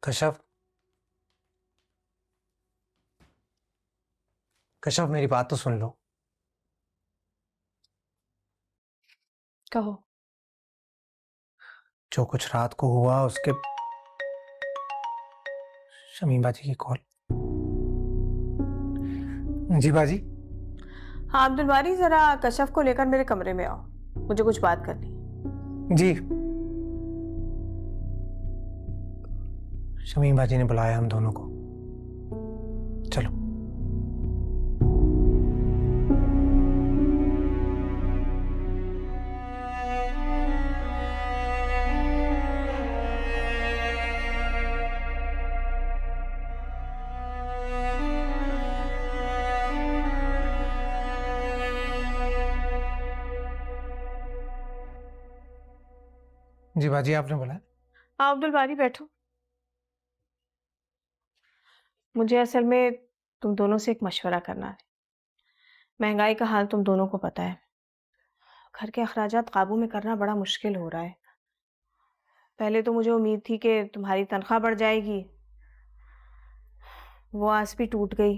कश्यप, कश्यप मेरी बात तो सुन लो। कहो। जो कुछ रात को हुआ उसके शमीम बाजी की कॉल। जी बाजी। हाँ अब्दुल बारी, जरा कशफ को लेकर मेरे कमरे में आओ, मुझे कुछ बात करनी है। जी। शमीम बाजी ने बुलाया हम दोनों को। चलो। जी बाजी, आपने बुलाया? हाँ अब्दुल बारी, बैठो। मुझे असल में तुम दोनों से एक मशवरा करना है। महंगाई का हाल तुम दोनों को पता है। घर के अखराजात काबू में करना बड़ा मुश्किल हो रहा है। पहले तो मुझे उम्मीद थी कि तुम्हारी तनख्वाह बढ़ जाएगी, वो आस भी टूट गई।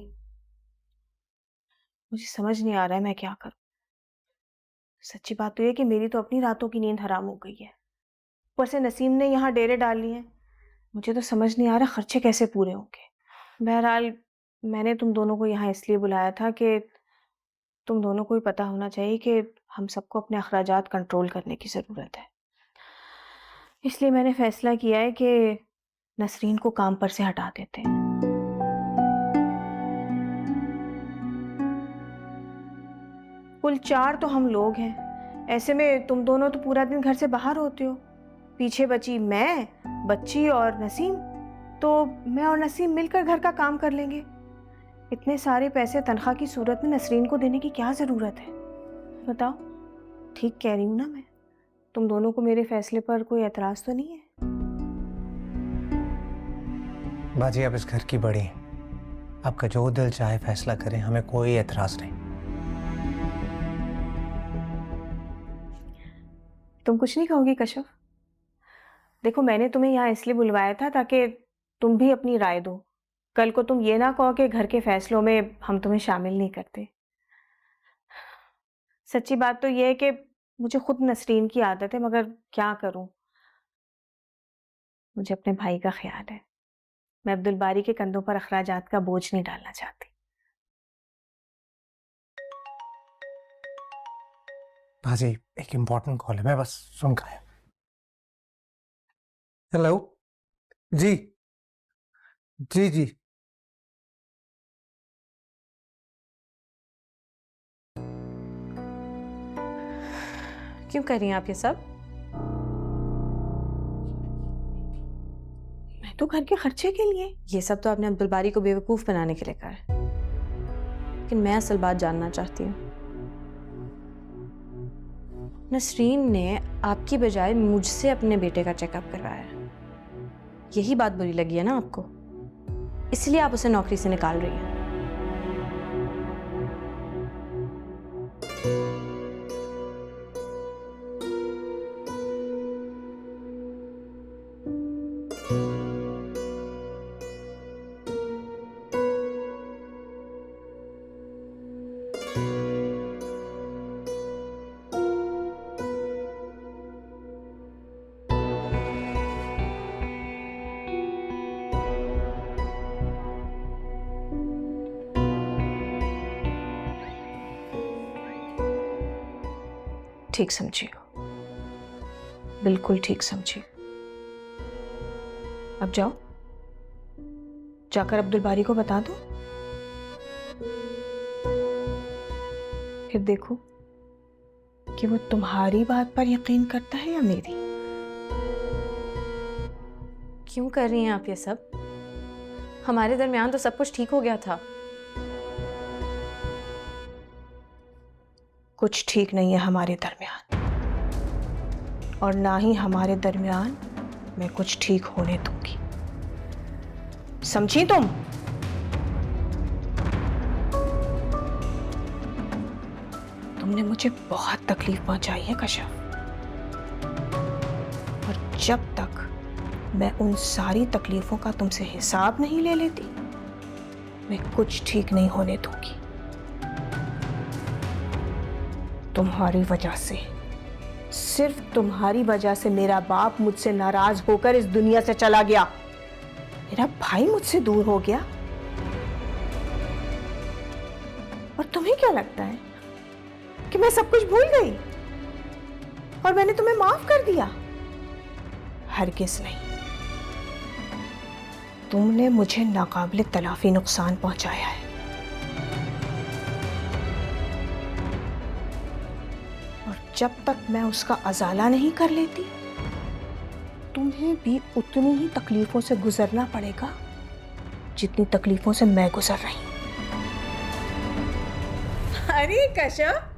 मुझे समझ नहीं आ रहा है मैं क्या करूं। सच्ची बात तो ये कि मेरी तो अपनी रातों की नींद हराम हो गई है। ऊपर से नसीम ने यहाँ डेरे डाल लिए हैं। मुझे तो समझ नहीं आ रहा खर्चे कैसे पूरे होंगे। बहरहाल, मैंने तुम दोनों को यहाँ इसलिए बुलाया था कि तुम दोनों को ही पता होना चाहिए कि हम सबको अपने अखराजात कंट्रोल करने की ज़रूरत है। इसलिए मैंने फैसला किया है कि नसरीन को काम पर से हटा देते हैं। कुल 4 तो हम लोग हैं। ऐसे में तुम दोनों तो पूरा दिन घर से बाहर होते हो। पीछे बची मैं, बच्ची और नसीम। तो मैं और नसीम मिलकर घर का काम कर लेंगे। इतने सारे पैसे तनख्वाह की सूरत में नसरीन को देने की क्या ज़रूरत है? बताओ, ठीक कह रही हूँ ना मैं? तुम दोनों को मेरे फैसले पर कोई एतराज़ तो नहीं है? बाजी, आप इस घर की बड़ी हैं। आपका जो दिल चाहे फैसला करें, हमें कोई एतराज नहीं। तुम कुछ नहीं कहोगी कश्यप? देखो, मैंने तुम्हें यहाँ इसलिए बुलवाया था ताकि तुम भी अपनी राय दो। कल को तुम ये ना कहो कि घर के फैसलों में हम तुम्हें शामिल नहीं करते। सच्ची बात तो ये है कि मुझे खुद नसरीन की आदत है, मगर क्या करूं। मुझे अपने भाई का ख्याल है। मैं अब्दुल बारी के कंधों पर अखराजात का बोझ नहीं डालना चाहती। बाजी, एक इम्पोर्टेंट कॉल है, मैं बस सुन कर आया। हेलो। जी जी जी। क्यों कर रही हैं आप ये सब? मैं तो घर के खर्चे के लिए। ये सब तो आपने अब्दुल बारी को बेवकूफ़ बनाने के लिए कहा है, लेकिन मैं असल बात जानना चाहती हूँ। नसरीन ने आपकी बजाय मुझसे अपने बेटे का चेकअप करवाया है। यही बात बुरी लगी है ना आपको? इसलिए आप उसे नौकरी से निकाल रही हैं। ठीक समझी हो, बिल्कुल ठीक समझी। अब जाओ, जाकर अब्दुल बारी को बता दो। फिर देखो कि वो तुम्हारी बात पर यकीन करता है या मेरी। क्यों कर रही हैं आप ये सब? हमारे दरमियान तो सब कुछ ठीक हो गया था। कुछ ठीक नहीं है हमारे दरमियान, और ना ही हमारे दरमियान मैं कुछ ठीक होने दूंगी। समझी तुम? तुमने मुझे बहुत तकलीफ पहुंचाई है कश्यप, और जब तक मैं उन सारी तकलीफों का तुमसे हिसाब नहीं ले लेती, मैं कुछ ठीक नहीं होने दूंगी। तुम्हारी वजह से, सिर्फ तुम्हारी वजह से मेरा बाप मुझसे नाराज होकर इस दुनिया से चला गया, मेरा भाई मुझसे दूर हो गया। और तुम्हें क्या लगता है कि मैं सब कुछ भूल गई और मैंने तुम्हें माफ कर दिया? हरगिज़ नहीं। तुमने मुझे नाकाबिले तलाफी नुकसान पहुंचाया है। और जब तक मैं उसका अजाला नहीं कर लेती, तुम्हें भी उतनी ही तकलीफों से गुजरना पड़ेगा जितनी तकलीफों से मैं गुजर रही हूं। अरे कश्यप,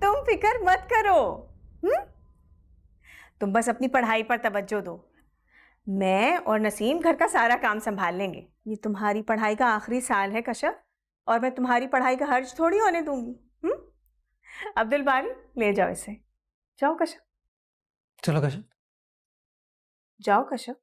तुम फिक्र मत करो। तुम बस अपनी पढ़ाई पर तवज्जो दो। मैं और नसीम घर का सारा काम संभाल लेंगे। ये तुम्हारी पढ़ाई का आखिरी साल है कश्यप, और मैं तुम्हारी पढ़ाई का हर्ज थोड़ी होने दूंगी। अब्दुल बारी, ले जाओ इसे। जाओ कश्यप। चलो कश्यप। जाओ कश्यप।